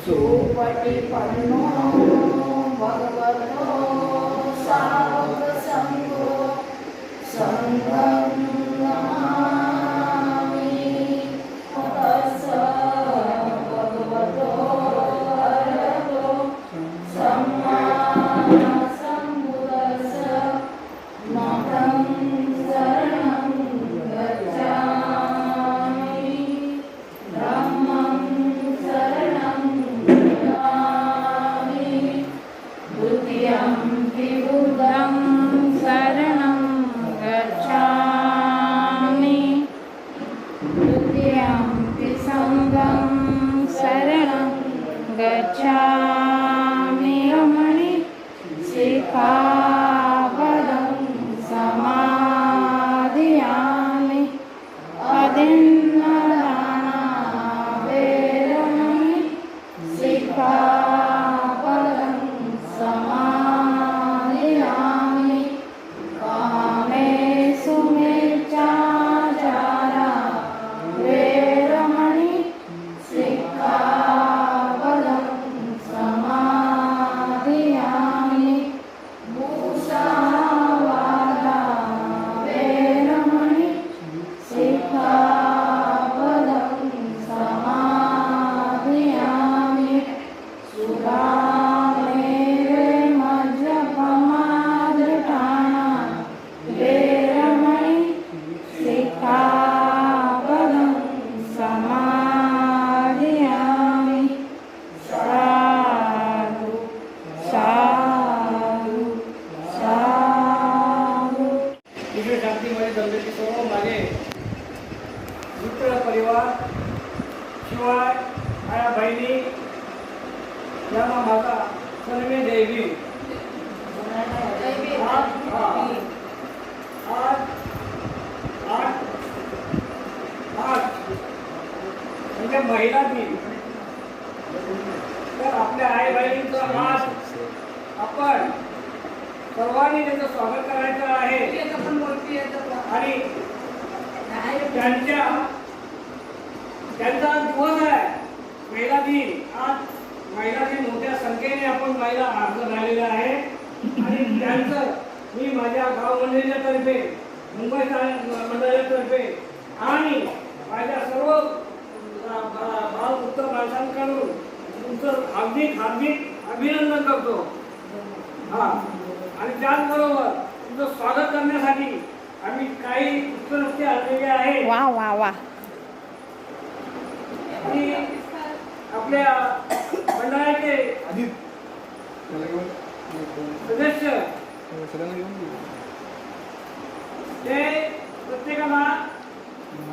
सुपटिपन्नो भगवतो साधुसंघो संघं नमामि। तस्स भगवतो अरहतो सम्मा सम्बुद्धस्स नाहं शरणं गच्छामि धम्मं शरणं गच्छामि द्वितीयंपि बुद्धं शरणं गच्छामि तृतीयंपि संघं शरणं गच्छामि। रमणि सिक्खापदं समादियामि अदिन्नदाना वेरमणि सिक्खापदं समादियामि कामेषु मिथ्याचारा वेरमणि सिक्खापदं समादियामि मुसावादा वेरमणि सिक्खापदं समादियामि सुरामेरे मज्जपमादृढाना वेरमणि सिक्खापदं समादियामि। साधु साधु साधु। इकडे शांतीमध्ये जमलेले सर्व माझे मित्र परिवार शिवाय आया बहिणी यांना माझा सर्वे जय भीम। आज म्हणजे महिला दिन, तर आपल्या आई बहिणींचं आज आपण सर्वांनी त्याचं स्वागत करायचं आहे आणि त्यांचा दिवस आहे महिला दिन। आज महिला दिन मोठ्या संख्येने आपण महिला हजर झालेल्या आहे आणि त्यांचं मी माझ्या गाव मंडळीच्या तर्फे, मुंबई मंडळाच्या तर्फे आणि माझ्या सर्व भावपुत्र माणसांकडून तुमचं हार्दिक हार्दिक अभिनंदन करतो। हा, आणि त्याचबरोबर तुमचं स्वागत करण्यासाठी आम्ही काही पुस्तके आणलेले आहे। वा वा वा। आणि आपल्या मंडळाचे सदस्य ते प्रत्येकाला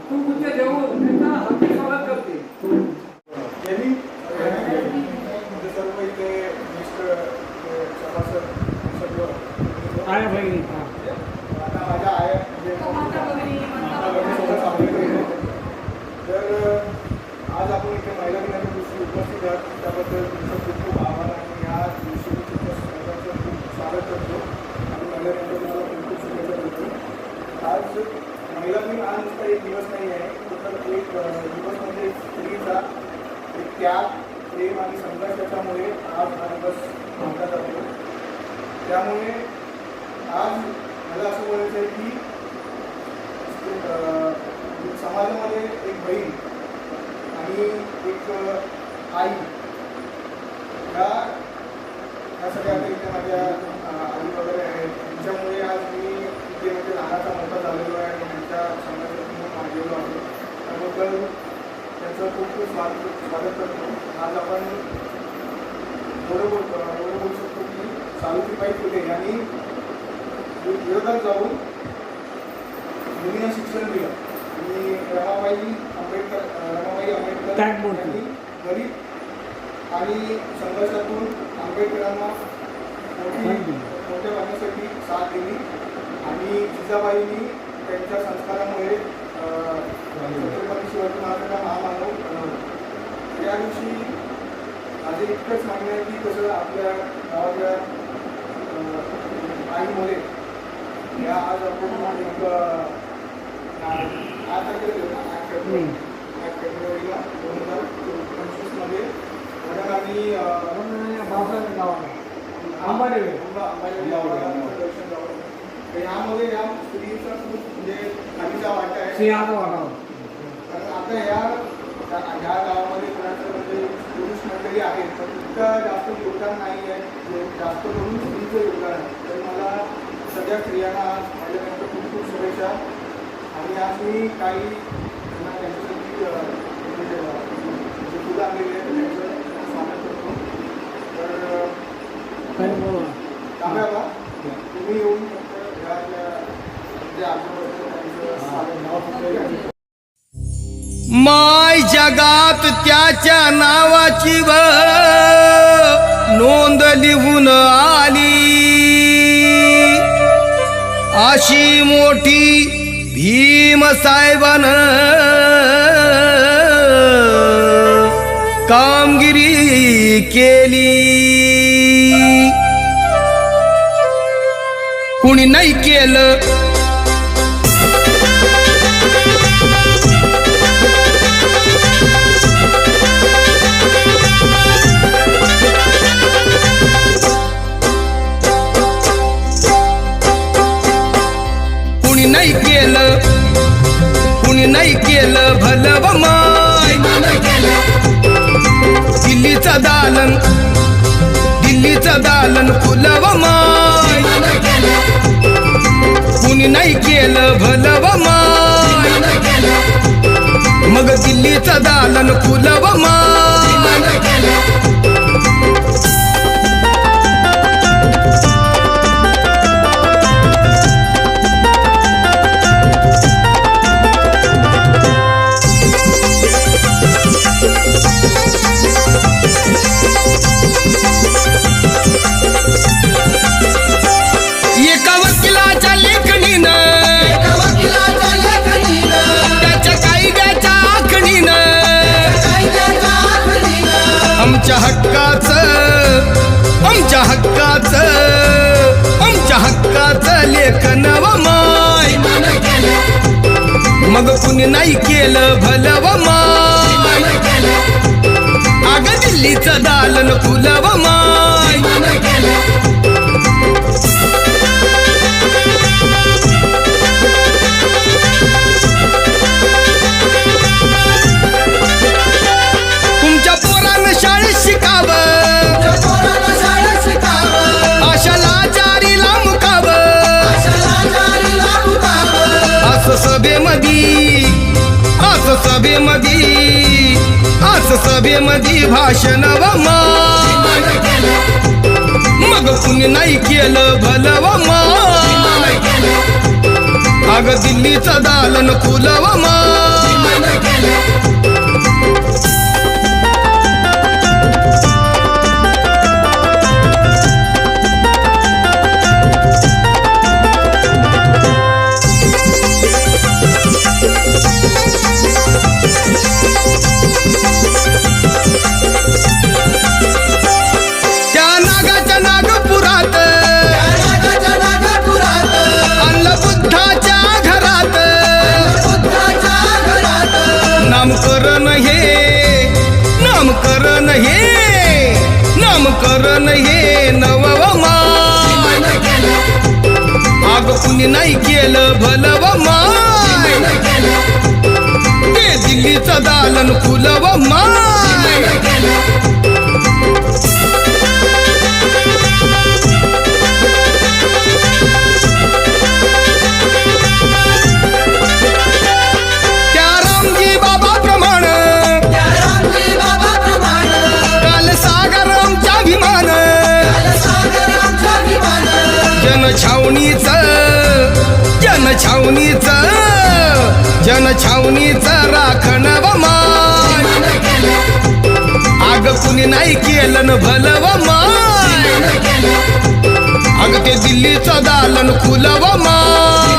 पुष्पगुच्छ देऊन त्यांचं हार्दिक स्वागत करते। सर्व इथे सभासद सर्व आया बहिणी आता माझ्या आया तर आज आपण इथे महिला दिनाच्या दिवशी उपस्थित आहात, त्याबद्दल तुमचं खूप खूप आभार आणि या दिवशी खूप स्वागत करतो आणि महिला दिनाच्या दिवसाला खूप खूप शुभेच्छा देतो। आज महिला दिन आज नुसता एक दिवस नाही आहे, तर एक दिवस म्हणजे स्त्रीचा एक त्याग, प्रेम आणि संघर्षाच्यामुळे आज हा दिवस मानला जातो। त्यामुळे आज मला असं बोलायचं आहे की समाजामध्ये एक बहीण आणि एक आई ह्या सगळ्या इथे माझ्या आई वगैरे आहेत, त्यांच्यामुळे आज मी इथे म्हणजे लहानाचा मोठा झालेलो आहे आणि त्यांच्या संघर्षातून गेलो आहे, त्याबद्दल त्यांचं खूप खूप स्वागत करतो। आज आपण एवढं बोलू शकतो की सावित्रीबाई फुले यांनी विरोधात जाऊन मुलींना शिक्षण दिलं आणि रमाबाई आंबेडकर यांनी गरीब आणि संघर्षातून आंबेडकरांना मोठ्या होण्यासाठी साथ दिली आणि जिजाबाईंनी त्यांच्या संस्कारामुळे छत्रपती शिवाजी महाराजांना महामानव बनवलं। त्या दिवशी माझे इतकंच म्हणणं आहे की कसं आपल्या गावाच्या आईमुळे या आज आपण एक 8 तारखेला अंबादेवी. अंबादेवी दर्शन झालं. तर यामध्ये या स्त्रीचा खूप म्हणजे खालीचा वाटा आहे. सिंहाचा वाटावा. कारण आता ह्या गावामध्ये कोणाचं म्हणजे पुरुष मंडळी आहेत पण इतकं जास्त योगदान नाही आहे, जास्त करून स्त्रीचं योगदान आहे. तर मला सगळ्या स्त्रियांना माझ्यानंतर खूप खूप शुभेच्छा. आणि आज मी काही त्यांच्यासाठी म्हणजे फुलं आणलेली आहे त्यांचं स्वागत करतो. तर तांब्याला तुम्ही येऊन माय जगात त्याच्या नावाची नोंद लिहून आली, अशी मोठी भीम साहेबान कामगिरी केली. कुणी नाही केलं कुणी नाही केलं भलं व माय. दिल्लीचं दालन फुलं व माय. कुणी नाही केलं भलं व माय. मग दिल्लीचं दालन फुलं व माय. एका वकिलाच्या लेखणीनं त्याच्या कायद्याच्या आखणीनं आमच्या हक्काचं लेखन व माय. मग कुणी नाही केलं भलं व माय. अगं दिल्लीचं दालन फुलं व माय. तुमच्या पोरानं शाळेत शिकावं, अशा लाचारीला मुकावं. असं सभेमध्ये भाषण व माय. मग कुणी नाही केलं भलं व माय. अगं दिल्लीचं दालन फुलं व माय. त्या नागाच्या नागपुरात आणलं बुद्धाच्या घरात. नामकरण हे नव व माय. अग कुणी नाही केलं भलं व माय. ते दिल्लीचं दालन फुलं व माय. त्या रामजी बाबा प्रमाण काल सागर आमच्या अभिमान. जनछावणीचं राखण व माय. अग कुणी नाही केलं न भलं व माय. अग ते दिल्लीचं दालन फुलं व माय.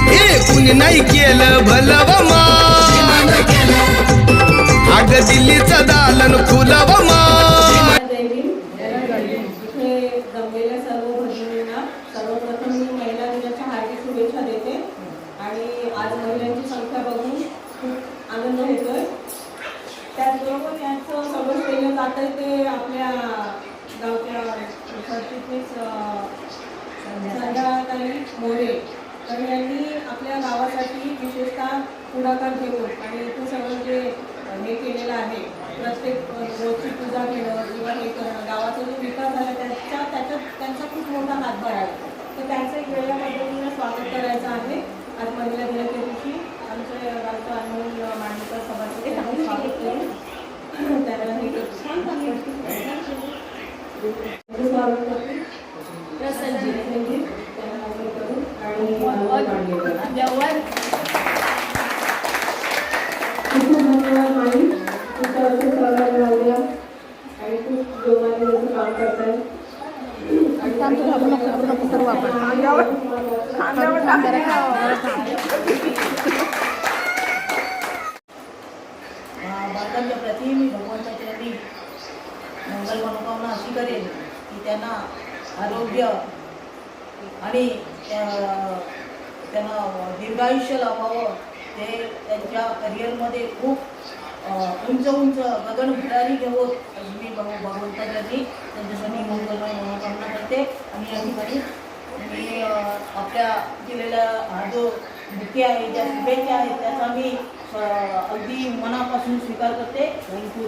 हे कुणी नाही केलं भलं व माय. अग दिल्लीचं दालन फुलं व माय. इथे जमलेल्या सर्व भगिनींना सर्वप्रथम मी महिला दिनाच्या हार्दिक शुभेच्छा देते. आणि आज महिलांची संख्या बघून खूप आनंद होतोय. त्याचबरोबर यांचं सगळं केलं जातं ते आपल्या गावच्या सरचिटणीस संध्याताई मोरे, तर यांनी आपल्या गावासाठी विशेषतः पुढाकार घेऊन आणि इथं सगळं जे हे केलेलं आहे, प्रत्येक रोजची पूजा घेणं किंवा हे करणं, गावाचा जो विकास झाला त्याच्यात त्यांचा खूप मोठा हातभार आहे. तर त्यांचं एक वेगळ्या पद्धतीनं स्वागत करायचं आहे. आज महिला दिनाच्या दिवशी आमच्या गावचं अनमोल मांडकर सभासद यांनी स्वागत करून त्याला हे स्वागत करते प्रसन्नजीत त्यांना हे करून आणि खूप धन्यवाद माई, तुमचं असं सहकार्य राहू द्या आणि खूप जोमाने जसं काम करताय. बालकांच्या प्रति मी भगवंताच्या चरणी मंगल मनोकामना अशी करेन की त्यांना आरोग्य आणि त्यांना दीर्घायुष्य लाभावं. ते त्यांच्या करिअरमध्ये खूप उंच गगन भरारी घेऊन अशी मी भगवंताच्या चरणी त्यांच्यासाठी मंगलमय मनोकामना करते. आणि या ठिकाणी मी आपल्या दिलेल्या हा जो बुके आहे, ज्या शुभेच्छा आहेत त्याचा मी अगदी मनापासून स्वीकार करते. थँक्यू.